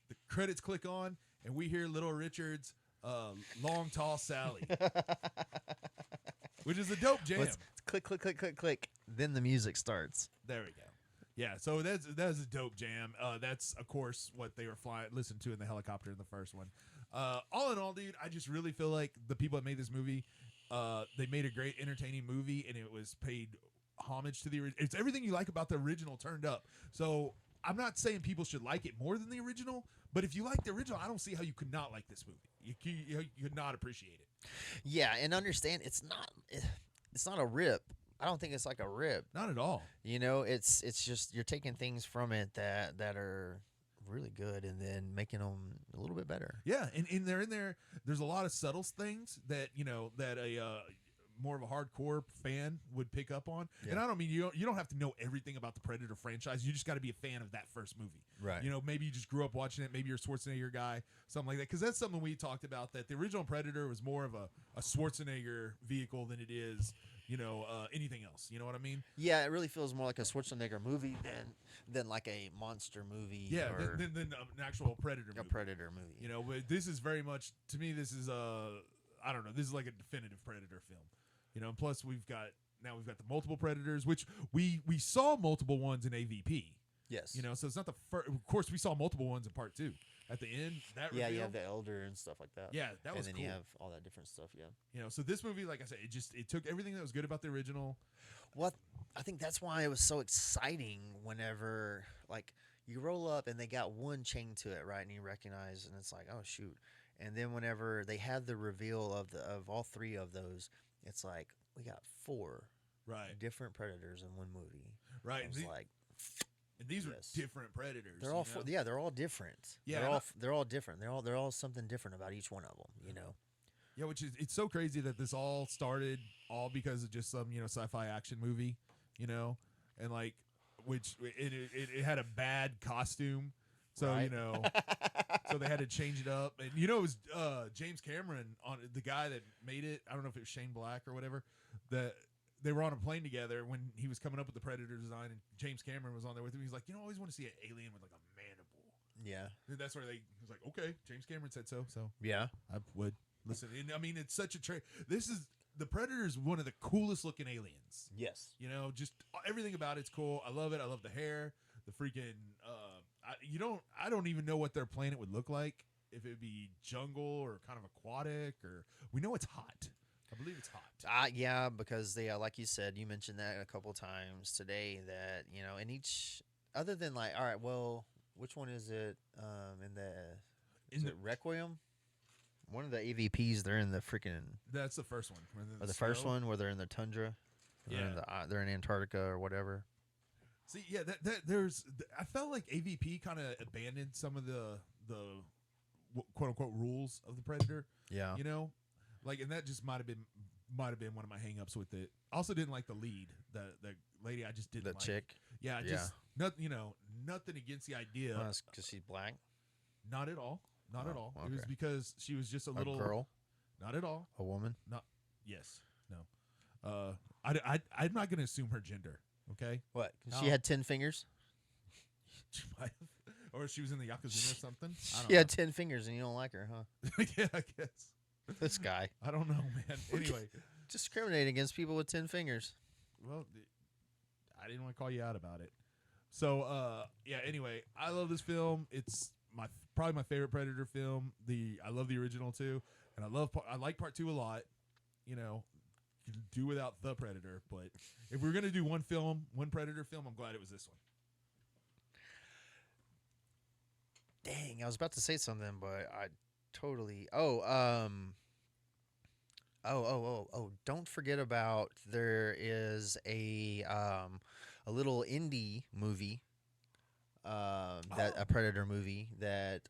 the credits click on, and we hear Little Richard's Long Tall Sally, which is a dope jam. let's click, click, click, click, click. Then the music starts. There we go. Yeah, so that's a dope jam. That's, of course, what they were listening to in the helicopter in the first one. All in all, dude, I just really feel like the people that made this movie, they made a great, entertaining movie, and it was paid homage to the original. It's everything you like about the original turned up. So I'm not saying people should like it more than the original, but if you like the original, I don't see how you could not like this movie. You could not appreciate it. Yeah, and understand it's not a rip. I don't think it's like a rip. Not at all. It's just you're taking things from it that are really good and then making them a little bit better. Yeah, and they're in there. There's a lot of subtle things that that a more of a hardcore fan would pick up on. Yeah. And I don't mean you don't have to know everything about the Predator franchise. You just got to be a fan of that first movie. Right. Maybe you just grew up watching it. Maybe you're a Schwarzenegger guy, something like that. Because that's something we talked about, that the original Predator was more of a Schwarzenegger vehicle than it is, anything else. You know what I mean? Yeah, it really feels more like a Schwarzenegger movie than like a monster movie. Yeah, or than an actual Predator movie. a Predator movie. But this is very much, to me, this is I don't know. This is like a definitive Predator film, you know. And plus, we've got the multiple Predators, which we saw multiple ones in AVP. Yes. You know, so it's not the first. Of course, we saw multiple ones in part 2. At the end, that yeah, reveal, you have the Elder and stuff like that. Yeah, that was cool. And then you have all that different stuff. Yeah. You know, so this movie, like I said, it took everything that was good about the original. What I think that's why it was so exciting whenever like you roll up and they got one chain to it, right? And you recognize, and it's like, oh shoot. And then whenever they had the reveal of all 3 of those, it's like we got 4 different Predators in one movie. Right. It was like. And these are different Predators. They're all they're all different. Yeah, they're all different. They're all something different about each one of them. You know. Yeah, which is it's so crazy that this all started all because of just some sci-fi action movie, and like which it had a bad costume, so so they had to change it up, and it was James Cameron on the guy that made it. I don't know if it was Shane Black or whatever that. They were on a plane together when he was coming up with the Predator design, and James Cameron was on there with him. He's like, I always want to see an alien with like a mandible. Yeah. And that's where he was like, okay, James Cameron said so. So yeah, I would listen. And I mean, it's such a this is the Predator is one of the coolest looking aliens. Yes. Just everything about it's cool. I love it. I love the hair, the freaking. I don't even know what their planet would look like, if it would be jungle or kind of aquatic, or we know it's hot. I believe it's hot. Yeah, because they, like you said, you mentioned that a couple times today. That in each, other than like, all right, well, which one is it? Is it Requiem? One of the AVPs, they're in the freaking. That's the first one. Or the first one where they're in the tundra. They're in Antarctica or whatever. See, yeah, there's. I felt like AVP kind of abandoned some of the quote unquote rules of the Predator. Yeah, Like, and that just might have been one of my hangups with it. I also didn't like the lead, the lady. I just didn't like. The chick. Yeah, nothing against the idea. Because she's black. Not at all. Not at all. Okay. It was because she was just a little girl. Not at all. A woman. Not. Yes. No. I'm not going to assume her gender. Okay. What? She had 10 fingers. Or she was in the Yakuza or something. She had 10 fingers, and you don't like her, huh? Yeah, I guess. This guy. I don't know, man. Anyway. Discriminating against people with 10 fingers. Well, I didn't want to call you out about it. So, anyway, I love this film. It's probably my favorite Predator film. I love the original too, and I like part 2 a lot. You can do without the Predator, but if we're gonna do one Predator film, I'm glad it was this one. Dang, I was about to say something, but I totally. Don't forget about there is a little indie movie, a Predator movie that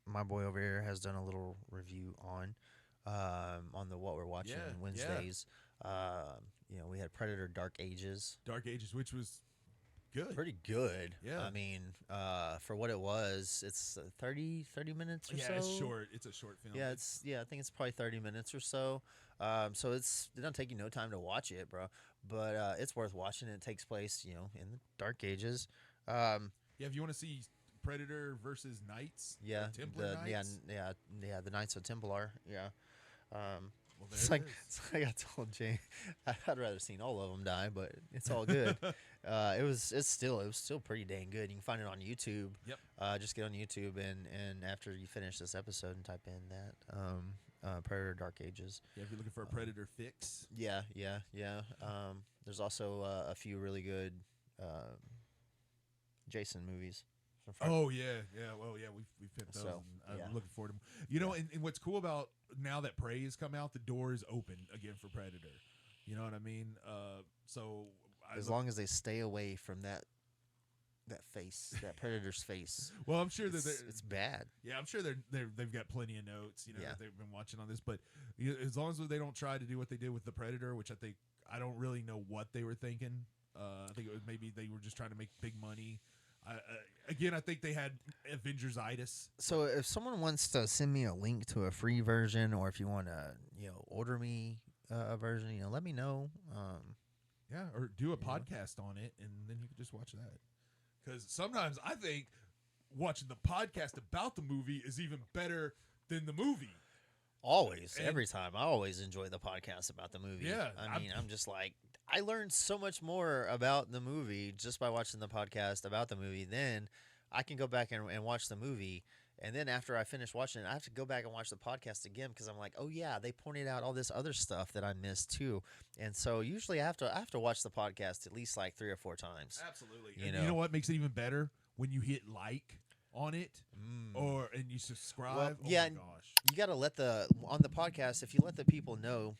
my boy over here has done a little review on the What We're Watching Wednesdays. Yeah. We had Predator Dark Ages. Dark Ages, which was good. Pretty good. Yeah. I mean, for what it was, it's 30 minutes or so. Yeah, it's short. It's a short film. Yeah, I think it's probably 30 minutes or so. So it don't take you no time to watch it, bro. But it's worth watching. It takes place, in the Dark Ages. If you want to see Predator versus Knights. Yeah. Templar Knights. Yeah, the Knights of Templar. Yeah. Well, it's like I told Jay, I'd rather seen all of them die, but it's all good. It was still pretty dang good. You can find it on YouTube. Yep. Just get on YouTube and after you finish this episode and type in that Predator Dark Ages. Yeah, if you're looking for a Predator fix. Yeah. There's also a few really good Jason movies. Oh yeah. Well, yeah, we've hit those. So, I'm looking forward to them. And what's cool about now that Prey has come out, the door is open again for Predator. You know what I mean? So as long as they stay away from that face, that Predator's face. Well, I'm sure that it's bad. Yeah, I'm sure they've got plenty of notes. That they've been watching on this, but as long as they don't try to do what they did with the Predator, which I don't really know what they were thinking. I think it was maybe they were just trying to make big money. I think they had Avengers-itis. So if someone wants to send me a link to a free version, or if you want to, order me a version, let me know. Or do a podcast on it, and then you can just watch that. Because sometimes I think watching the podcast about the movie is even better than the movie. Always, And- every time. I always enjoy the podcast about the movie. Yeah, I mean, I'm just like, I learned so much more about the movie just by watching the podcast about the movie. Then I can go back and watch the movie. And then after I finish watching it, I have to go back and watch the podcast again because I'm like, oh yeah, they pointed out all this other stuff that I missed too. And so usually I have to watch the podcast at least like 3 or 4 times. Absolutely. You And know? you know what makes it even better? When you hit like on it and you subscribe. Well, oh yeah, my gosh. You got to let on the podcast, if you let the people know,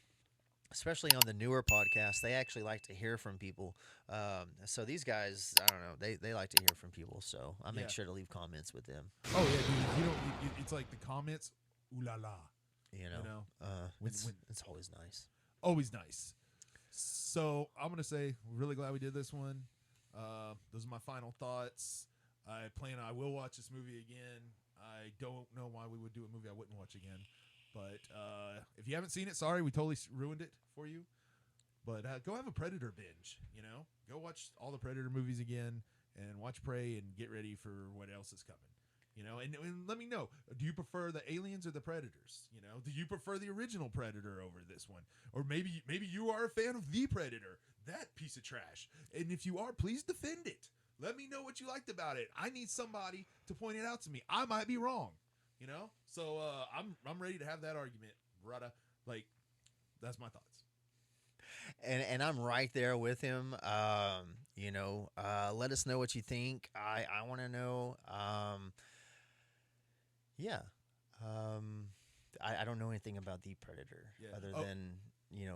especially on the newer podcasts, they actually like to hear from people. So these guys, I don't know, they like to hear from people. So I make sure to leave comments with them. Oh yeah, dude. You don't. It's like the comments. Ooh la la. You know, when- it's always nice. Always nice. So I'm gonna say, really glad we did this one. Those are my final thoughts. I will watch this movie again. I don't know why we would do a movie I wouldn't watch again. But if you haven't seen it, sorry, we totally ruined it for you. But go have a Predator binge, you know? Go watch all the Predator movies again and watch Prey and get ready for what else is coming. You know, and let me know, do you prefer the aliens or the Predators? You know, do you prefer the original Predator over this one? Or maybe you are a fan of the Predator, that piece of trash. And if you are, please defend it. Let me know what you liked about it. I need somebody to point it out to me. I might be wrong, you know? So I'm ready to have that argument, brother. Like, that's my thoughts. And I'm right there with him. You know, let us know what you think. I want to know. I don't know anything about the Predator other than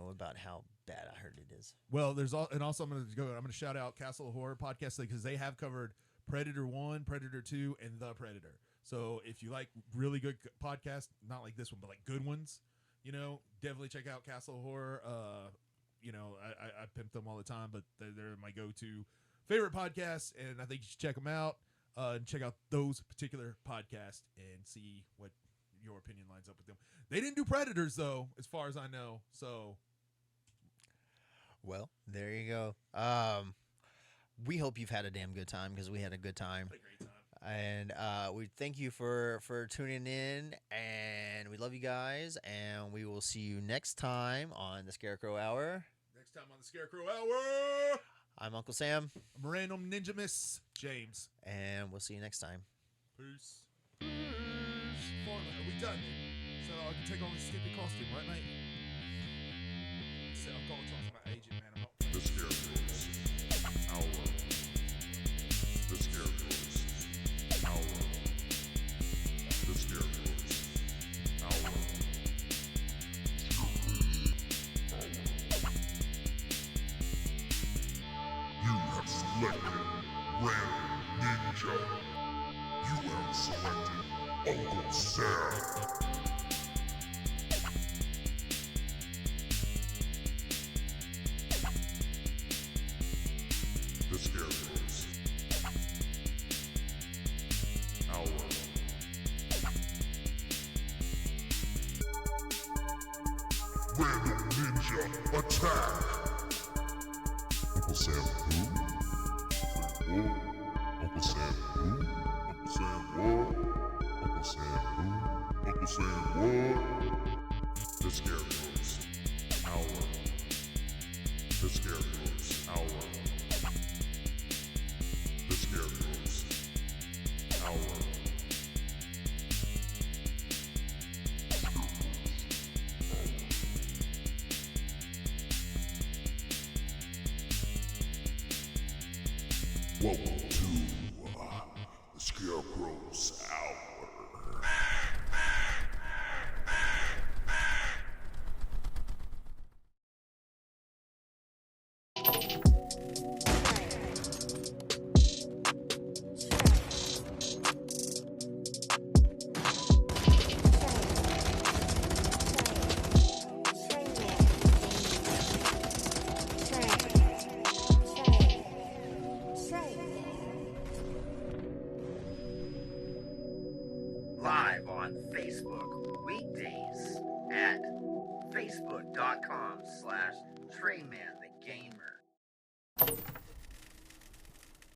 about how bad I heard it is. Well, also I'm gonna shout out Castle of Horror podcast because they have covered Predator 1, Predator 2, and The Predator. So if you like really good podcasts, not like this one, but like good ones, definitely check out Castle of Horror. I pimp them all the time, but they're my go-to favorite podcasts, and I think you should check them out. And check out those particular podcasts and see what your opinion lines up with them. They didn't do Predators, though, as far as I know. So, well, there you go. We hope you've had a damn good time because we had a good time. Had a great time. And we thank you for tuning in, and we love you guys, and we will see you next time on the Scarecrow Hour. Next time on the Scarecrow Hour. I'm Uncle Sam. I'm Random Ninja Miss James. And we'll see you next time. Peace. Are we done? So I can take on this stupid costume, right, mate? So I've got to talk to my agent, man. I'm up. The Scarecrows Hour. The Scarecrows Hour. The Scarecrows Hour. You have selected Random Ninja. You have selected Uncle Sam. The Scarecrows Hour. Random Ninja Attack. Uncle Sam who? Whoa. Uncle Sam who? Uncle Sam what? Uncle Sam who? Uncle Sam what? The Scarecrows Hour. The Scarecrows Hour. The Scarecrows Hour. Welcome to the Scarecrows Hour. Live on Facebook weekdays at facebook.com/TreyMan The Gamer.